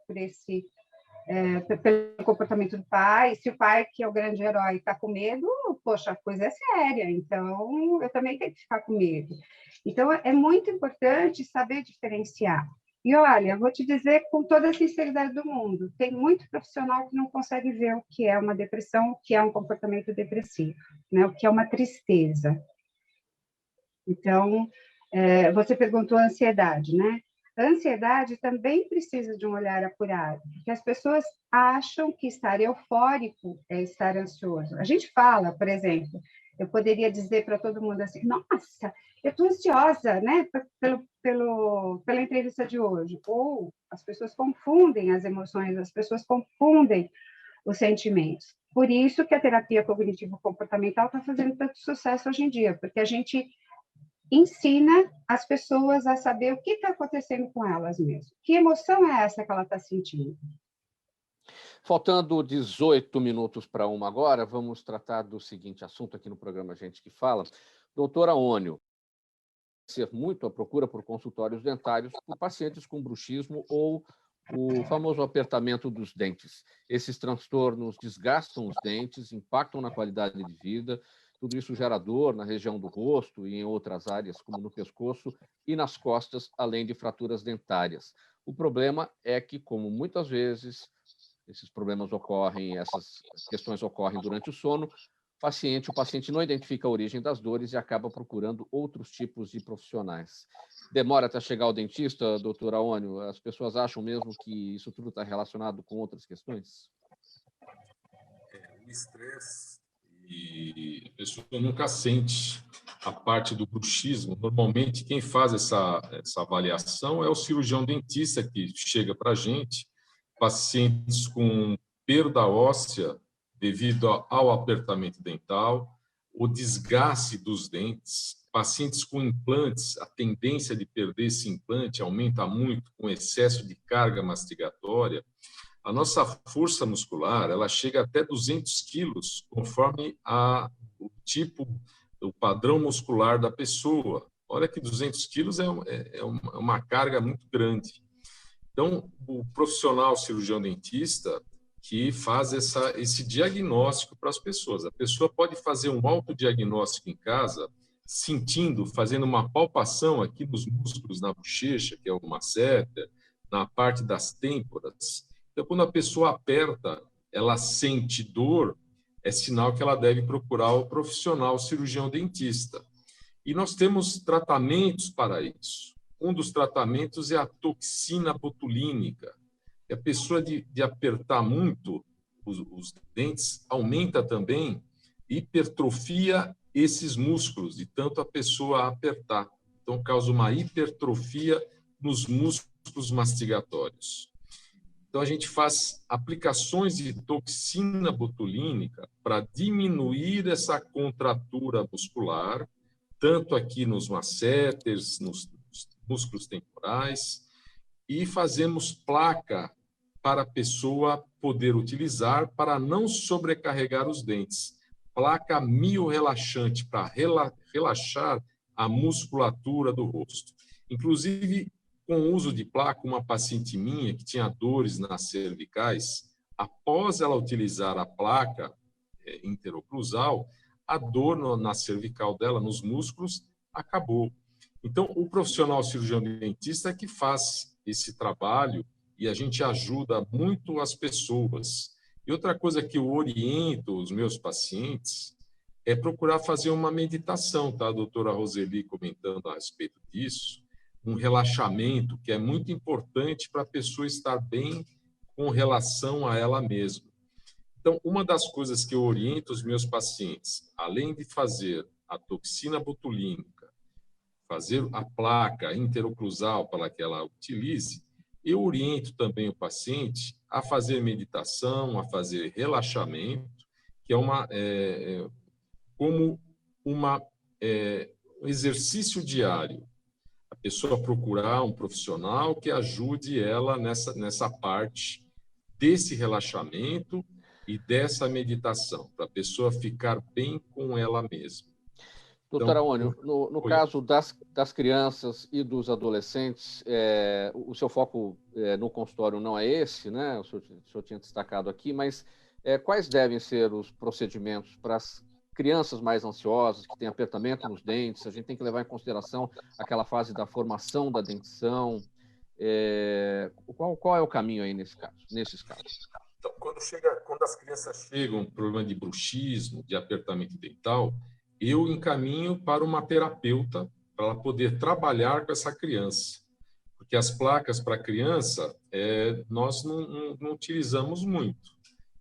pelo comportamento do pai. Se o pai, que é o grande herói, está com medo, poxa, a coisa é séria, então eu também tenho que ficar com medo. Então, é muito importante saber diferenciar. E olha, vou te dizer com toda a sinceridade do mundo, tem muito profissional que não consegue ver o que é uma depressão, o que é um comportamento depressivo, né? O que é uma tristeza. Então, você perguntou a ansiedade, né? A ansiedade também precisa de um olhar apurado, porque as pessoas acham que estar eufórico é estar ansioso. A gente fala, por exemplo, eu poderia dizer para todo mundo assim, nossa, eu estou ansiosa, né, pela entrevista de hoje. Ou as pessoas confundem as emoções, as pessoas confundem os sentimentos. Por isso que a terapia cognitivo-comportamental está fazendo tanto sucesso hoje em dia, porque a gente ensina as pessoas a saber o que está acontecendo com elas mesmo. Que emoção é essa que ela está sentindo? Faltando 18 minutos para 1 agora, vamos tratar do seguinte assunto aqui no programa Gente que Fala. Doutora Ônio, ser muito a procura por consultórios dentários por pacientes com bruxismo ou o famoso apertamento dos dentes. Esses transtornos desgastam os dentes, impactam na qualidade de vida. Tudo isso gera dor na região do rosto e em outras áreas, como no pescoço e nas costas, além de fraturas dentárias. O problema é que, como muitas vezes esses problemas ocorrem, essas questões ocorrem durante o sono, o paciente não identifica a origem das dores e acaba procurando outros tipos de profissionais. Demora até chegar ao dentista, doutora Ônio? As pessoas acham mesmo que isso tudo está relacionado com outras questões? O estresse, e a pessoa nunca sente a parte do bruxismo. Normalmente, quem faz essa avaliação é o cirurgião dentista que chega para a gente, pacientes com perda óssea devido ao apertamento dental, o desgaste dos dentes, pacientes com implantes, a tendência de perder esse implante aumenta muito com excesso de carga mastigatória. A nossa força muscular, ela chega até 200 quilos, conforme o tipo, o padrão muscular da pessoa. Olha que 200 quilos é uma carga muito grande. Então, o profissional cirurgião dentista que faz esse diagnóstico para as pessoas. A pessoa pode fazer um autodiagnóstico em casa, fazendo uma palpação aqui nos músculos na bochecha, que é o masseter, na parte das têmporas. Então, quando a pessoa aperta, ela sente dor, é sinal que ela deve procurar o profissional cirurgião dentista. E nós temos tratamentos para isso. Um dos tratamentos é a toxina botulínica. A pessoa de apertar muito os dentes aumenta também, hipertrofia esses músculos, de tanto a pessoa apertar. Então, causa uma hipertrofia nos músculos mastigatórios. Então, a gente faz aplicações de toxina botulínica para diminuir essa contratura muscular, tanto aqui nos masseters, nos músculos temporais, e fazemos placa para a pessoa poder utilizar para não sobrecarregar os dentes. Placa miorrelaxante para relaxar a musculatura do rosto. Inclusive, com o uso de placa, uma paciente minha que tinha dores nas cervicais, após ela utilizar a placa interoclusal, a dor na cervical dela, nos músculos, acabou. Então, o profissional cirurgião dentista é que faz esse trabalho e a gente ajuda muito as pessoas. E outra coisa que eu oriento os meus pacientes é procurar fazer uma meditação, tá? A doutora Roseli comentando a respeito disso, um relaxamento que é muito importante para a pessoa estar bem com relação a ela mesma. Então, uma das coisas que eu oriento os meus pacientes, além de fazer a toxina botulínica, fazer a placa interoclusal para que ela utilize, eu oriento também o paciente a fazer meditação, a fazer relaxamento, que é como um exercício diário. A pessoa procurar um profissional que ajude ela nessa parte desse relaxamento e dessa meditação, para a pessoa ficar bem com ela mesma. Doutora Aônio, no caso das crianças e dos adolescentes, o seu foco no consultório não é esse, né? O senhor tinha destacado aqui, mas quais devem ser os procedimentos para as crianças mais ansiosas, que têm apertamento nos dentes? A gente tem que levar em consideração aquela fase da formação da dentição. Qual é o caminho aí nesses casos? Então, quando as crianças chegam com problema de bruxismo, de apertamento dental, eu encaminho para uma terapeuta para ela poder trabalhar com essa criança. Porque as placas para criança, nós não utilizamos muito.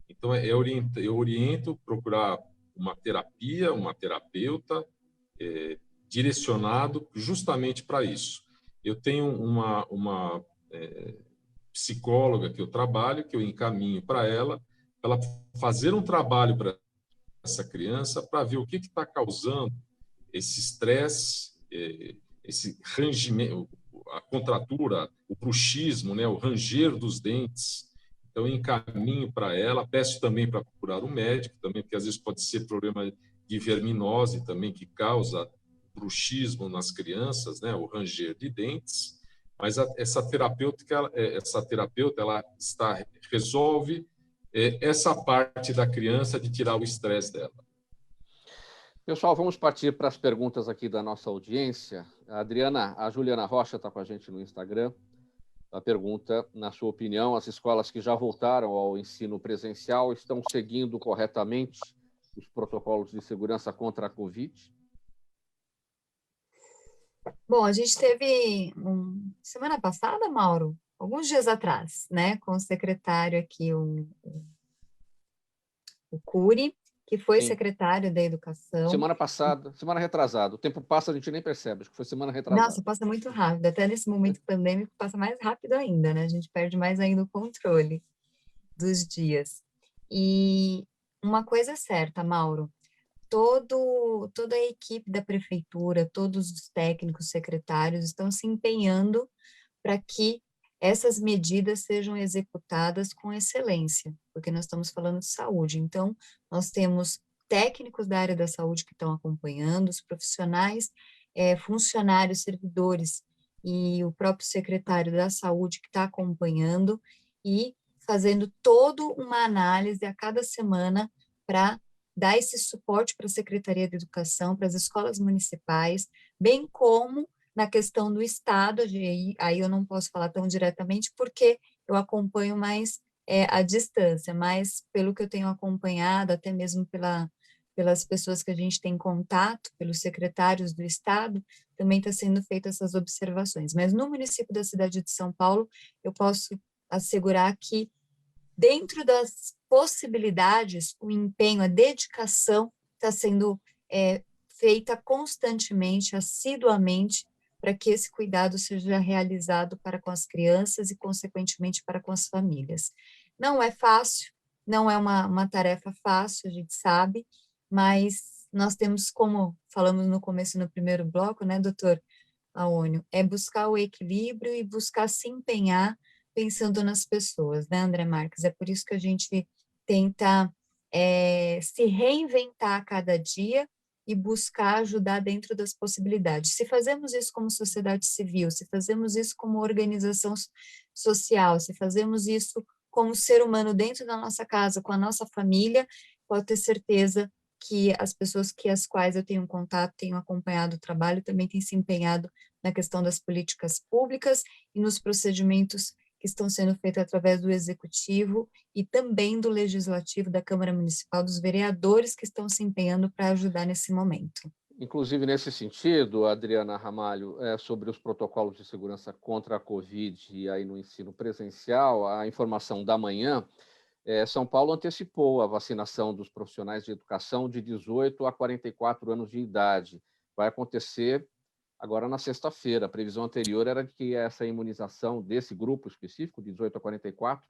Então, eu oriento procurar uma terapia, uma terapeuta direcionado justamente para isso. Eu tenho uma psicóloga que eu trabalho, que eu encaminho para ela fazer um trabalho para essa criança, para ver o que está causando esse estresse, esse rangimento, a contratura, o bruxismo, né, o ranger dos dentes. Então, eu encaminho para ela, peço também para procurar um médico, também, porque às vezes pode ser problema de verminose também, que causa bruxismo nas crianças, né, o ranger de dentes. Mas essa terapeuta ela resolve essa parte da criança de tirar o estresse dela. Pessoal, vamos partir para as perguntas aqui da nossa audiência. A Juliana Rocha está com a gente no Instagram. A pergunta, na sua opinião, as escolas que já voltaram ao ensino presencial estão seguindo corretamente os protocolos de segurança contra a Covid? Bom, a gente teve, semana passada, Mauro, alguns dias atrás, né, com o secretário aqui, o Cury, que foi Sim. secretário da Educação. Semana retrasada. O tempo passa, a gente nem percebe, acho que foi semana retrasada. Nossa, passa muito rápido, até nesse momento pandêmico passa mais rápido ainda, né? A gente perde mais ainda o controle dos dias. E uma coisa é certa, Mauro, toda a equipe da prefeitura, todos os técnicos, secretários estão se empenhando para que essas medidas sejam executadas com excelência, porque nós estamos falando de saúde. Então, nós temos técnicos da área da saúde que estão acompanhando, os profissionais, funcionários, servidores e o próprio secretário da saúde que está acompanhando e fazendo toda uma análise a cada semana para dar esse suporte para a Secretaria de Educação, para as escolas municipais, bem como na questão do Estado, aí eu não posso falar tão diretamente, porque eu acompanho mais à distância, mas pelo que eu tenho acompanhado, até mesmo pelas pessoas que a gente tem contato, pelos secretários do Estado, também está sendo feitas essas observações. Mas no município da cidade de São Paulo, eu posso assegurar que, dentro das possibilidades, o empenho, a dedicação está sendo feita constantemente, assiduamente, para que esse cuidado seja realizado para com as crianças e, consequentemente, para com as famílias. Não é fácil, não é uma tarefa fácil, a gente sabe, mas nós temos, como falamos no começo, no primeiro bloco, né, doutor Aônio, buscar o equilíbrio e buscar se empenhar pensando nas pessoas, né, André Marques? É por isso que a gente tenta se reinventar a cada dia e buscar ajudar dentro das possibilidades. Se fazemos isso como sociedade civil, se fazemos isso como organização social, se fazemos isso como ser humano dentro da nossa casa, com a nossa família, pode ter certeza que as pessoas as quais eu tenho contato, tenho acompanhado o trabalho, também têm se empenhado na questão das políticas públicas e nos procedimentos que estão sendo feitos através do Executivo e também do Legislativo, da Câmara Municipal, dos vereadores que estão se empenhando para ajudar nesse momento. Inclusive, nesse sentido, Adriana Ramalho, sobre os protocolos de segurança contra a Covid e aí no ensino presencial, a informação da manhã, São Paulo antecipou a vacinação dos profissionais de educação de 18 a 44 anos de idade. Vai acontecer agora na sexta-feira. A previsão anterior era de que essa imunização desse grupo específico, de 18 a 44,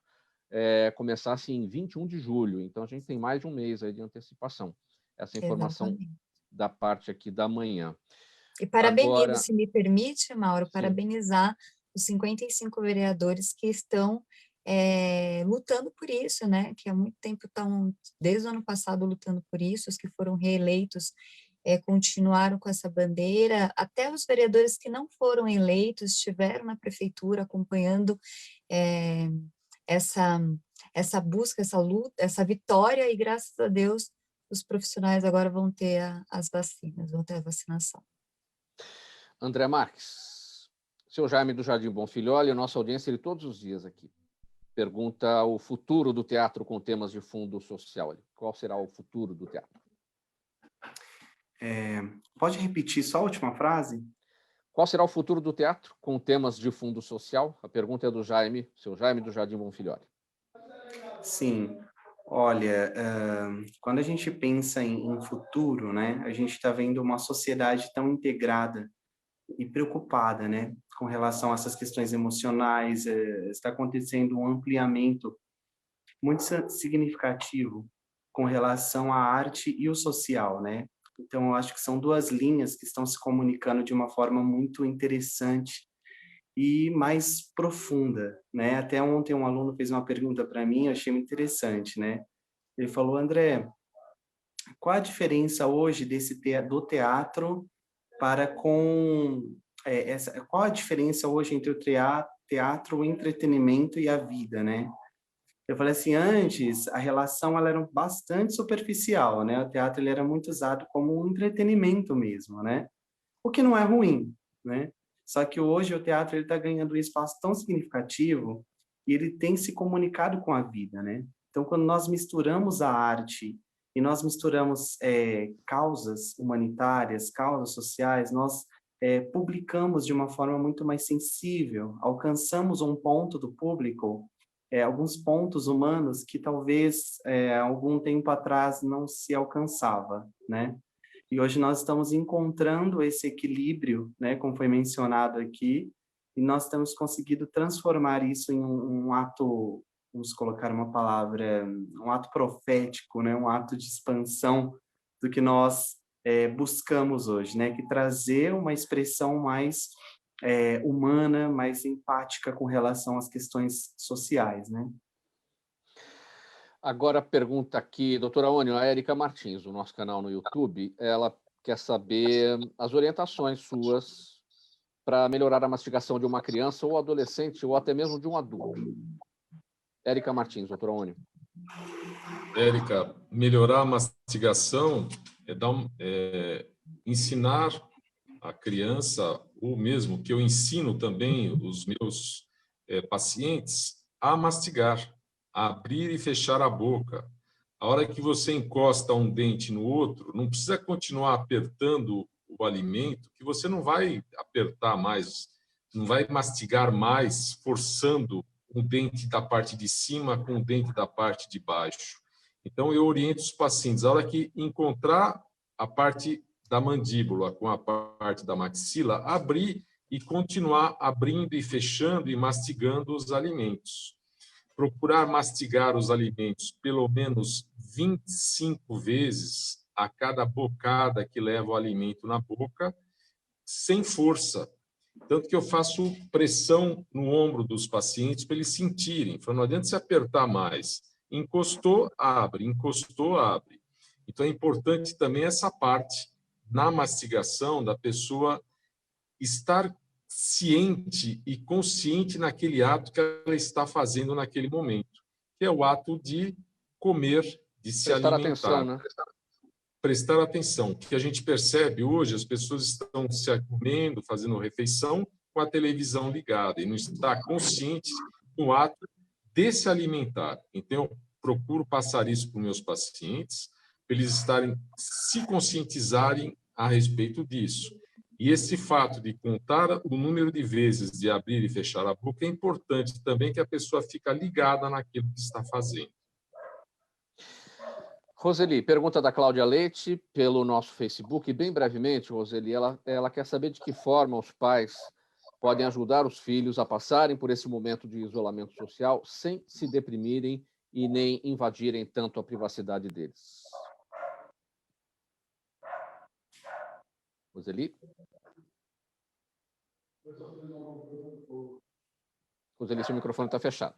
começasse em 21 de julho. Então, a gente tem mais de um mês aí de antecipação. Essa informação Exatamente. da parte aqui da manhã. E parabenizo, Agora, se me permite, Mauro, sim, parabenizar os 55 vereadores que estão lutando por isso, né? Que há muito tempo estão, desde o ano passado, lutando por isso. Os que foram reeleitos continuaram com essa bandeira. Até os vereadores que não foram eleitos estiveram na prefeitura acompanhando essa busca, essa luta, essa vitória, e graças a Deus os profissionais agora vão ter as vacinas, vão ter a vacinação. André Marques, seu Jaime do Jardim Bonfilholi, a nossa audiência de todos os dias aqui, pergunta o futuro do teatro com temas de fundo social. Qual será o futuro do teatro? Pode repetir só a última frase? Qual será o futuro do teatro com temas de fundo social? A pergunta é do Jaime, seu Jaime do Jardim Bonfilholi. Sim. Olha, quando a gente pensa em futuro, né, a gente está vendo uma sociedade tão integrada e preocupada, né, com relação a essas questões emocionais. Está acontecendo um ampliamento muito significativo com relação à arte e o social, né? Então, eu acho que são duas linhas que estão se comunicando de uma forma muito interessante e mais profunda, né? Até ontem um aluno fez uma pergunta para mim, eu achei muito interessante, né? Ele falou: André, qual a diferença hoje do teatro para com qual a diferença hoje entre o teatro, o entretenimento e a vida, né? Eu falei assim, antes a relação ela era bastante superficial, né? O teatro ele era muito usado como um entretenimento mesmo, né? O que não é ruim, né? Só que hoje o teatro ele está ganhando um espaço tão significativo e ele tem se comunicado com a vida, né? Então, quando nós misturamos a arte e nós misturamos causas humanitárias, causas sociais, nós publicamos de uma forma muito mais sensível, alcançamos um ponto do público, alguns pontos humanos que talvez algum tempo atrás não se alcançava, né? E hoje nós estamos encontrando esse equilíbrio, né, como foi mencionado aqui, e nós temos conseguido transformar isso em um ato, vamos colocar uma palavra, um ato profético, né, um ato de expansão do que nós buscamos hoje, né, que trazer uma expressão mais humana, mais empática com relação às questões sociais, né? Agora a pergunta aqui, doutora Ônio, a Érica Martins, do nosso canal no YouTube, ela quer saber as orientações suas para melhorar a mastigação de uma criança ou adolescente, ou até mesmo de um adulto. Érica Martins, doutora Ônio. Érica, melhorar a mastigação ensinar a criança, ou mesmo que eu ensino também os meus pacientes, a mastigar, a abrir e fechar a boca. A hora que você encosta um dente no outro, não precisa continuar apertando o alimento, que você não vai apertar mais, não vai mastigar mais, forçando um dente da parte de cima com o dente da parte de baixo. Então, eu oriento os pacientes, a hora que encontrar a parte da mandíbula com a parte da maxila, abrir e continuar abrindo e fechando e mastigando os alimentos. Procurar mastigar os alimentos pelo menos 25 vezes a cada bocada que leva o alimento na boca, sem força. Tanto que eu faço pressão no ombro dos pacientes para eles sentirem. Não adianta se apertar mais. Encostou, abre. Encostou, abre. Então, é importante também essa parte na mastigação da pessoa estar ciente e consciente naquele ato que ela está fazendo naquele momento, que é o ato de comer, de se prestar alimentar. Atenção, né? prestar atenção. O que a gente percebe hoje, as pessoas estão se comendo, fazendo refeição com a televisão ligada e não está consciente no ato de se alimentar. Então, eu procuro passar isso para os meus pacientes, para eles se conscientizarem a respeito disso. E esse fato de contar o número de vezes de abrir e fechar a boca é importante também, que a pessoa fica ligada naquilo que está fazendo. Roseli, pergunta da Cláudia Leite pelo nosso Facebook. Bem brevemente, Roseli, ela quer saber de que forma os pais podem ajudar os filhos a passarem por esse momento de isolamento social sem se deprimirem e nem invadirem tanto a privacidade deles. Roseli? Roseli, seu microfone está fechado.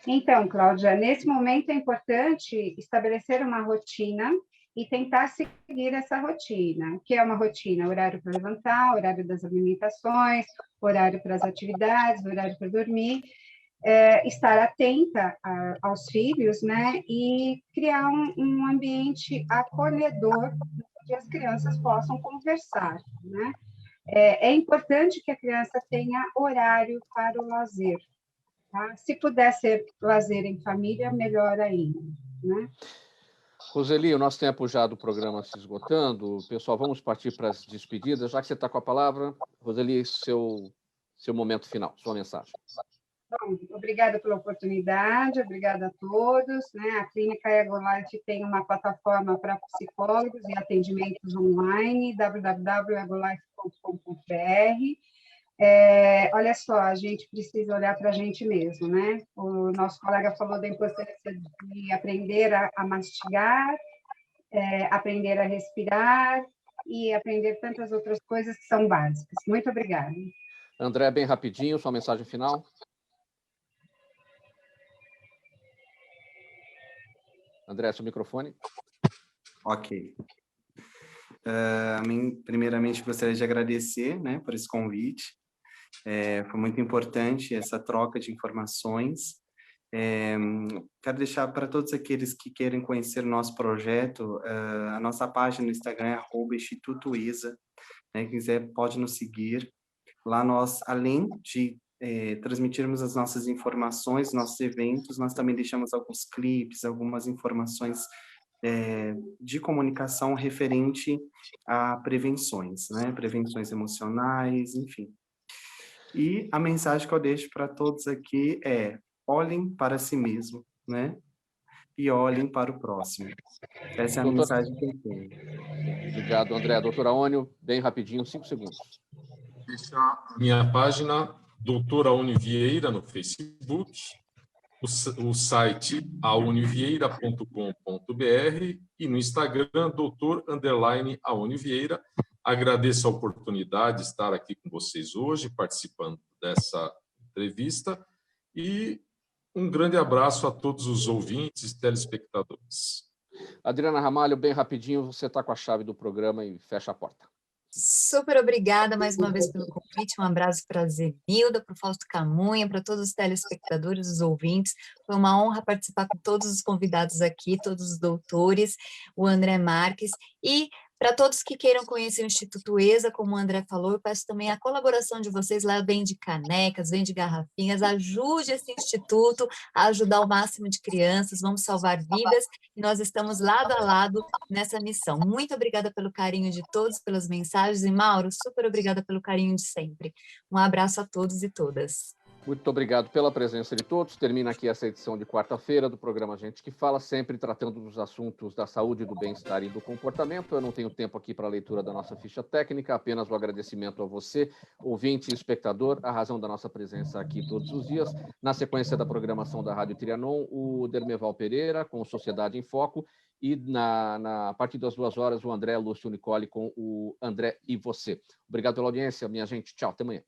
Então, Cláudia, nesse momento é importante estabelecer uma rotina e tentar seguir essa rotina, que é uma rotina, horário para levantar, horário das alimentações, horário para as atividades, horário para dormir, estar atenta aos filhos, né, e criar um ambiente acolhedor que as crianças possam conversar, né. É importante que a criança tenha horário para o lazer, tá? Se puder ser lazer em família, melhor ainda, né? Roseli, o nosso tempo já do programa se esgotando. Pessoal, vamos partir para as despedidas. Já que você está com a palavra, Roseli, seu momento final, sua mensagem. Bom, obrigada pela oportunidade, obrigada a todos, né? A Clínica EgoLife tem uma plataforma para psicólogos e atendimentos online, www.egolife.com.br. Olha só, a gente precisa olhar para a gente mesmo, né? O nosso colega falou da importância de aprender a mastigar, aprender a respirar e aprender tantas outras coisas que são básicas. Muito obrigada. André, bem rapidinho, sua mensagem final. André, seu microfone. Ok. Primeiramente, gostaria de agradecer, né, por esse convite. Foi muito importante essa troca de informações. Quero deixar para todos aqueles que querem conhecer o nosso projeto, a nossa página no Instagram é @institutoesa, né? Quem quiser pode nos seguir. Lá nós, além de transmitirmos as nossas informações, nossos eventos, nós também deixamos alguns clipes, algumas informações de comunicação referente a prevenções, né? Prevenções emocionais, enfim. E a mensagem que eu deixo para todos aqui é: olhem para si mesmo, né? E olhem para o próximo. Essa é a mensagem que eu tenho. Obrigado, André. Doutora Aônio, bem rapidinho, 5 segundos. Deixar minha página, Doutora Aônio Vieira, no Facebook, o site aonivieira.com.br e no Instagram, Dr.Aônio Vieira. Agradeço a oportunidade de estar aqui com vocês hoje, participando dessa entrevista, e um grande abraço a todos os ouvintes e telespectadores. Adriana Ramalho, bem rapidinho, você está com a chave do programa e fecha a porta. Super obrigada mais uma vez pelo convite, um abraço para a Zenilda, para o Fausto Camunha, para todos os telespectadores, os ouvintes. Foi uma honra participar com todos os convidados aqui, todos os doutores, o André Marques, e para todos que queiram conhecer o Instituto ESA, como o André falou, eu peço também a colaboração de vocês. Lá vende canecas, vende garrafinhas, ajude esse instituto a ajudar o máximo de crianças, vamos salvar vidas, e nós estamos lado a lado nessa missão. Muito obrigada pelo carinho de todos, pelas mensagens, e Mauro, super obrigada pelo carinho de sempre. Um abraço a todos e todas. Muito obrigado pela presença de todos. Termina aqui essa edição de quarta-feira do programa Gente que Fala, sempre tratando dos assuntos da saúde, do bem-estar e do comportamento. Eu não tenho tempo aqui para a leitura da nossa ficha técnica, apenas o agradecimento a você, ouvinte e espectador, a razão da nossa presença aqui todos os dias. Na sequência da programação da Rádio Trianon, o Dermeval Pereira, com Sociedade em Foco, e a partir das 2 horas, o André Lúcio Nicole com o André e Você. Obrigado pela audiência, minha gente. Tchau, até amanhã.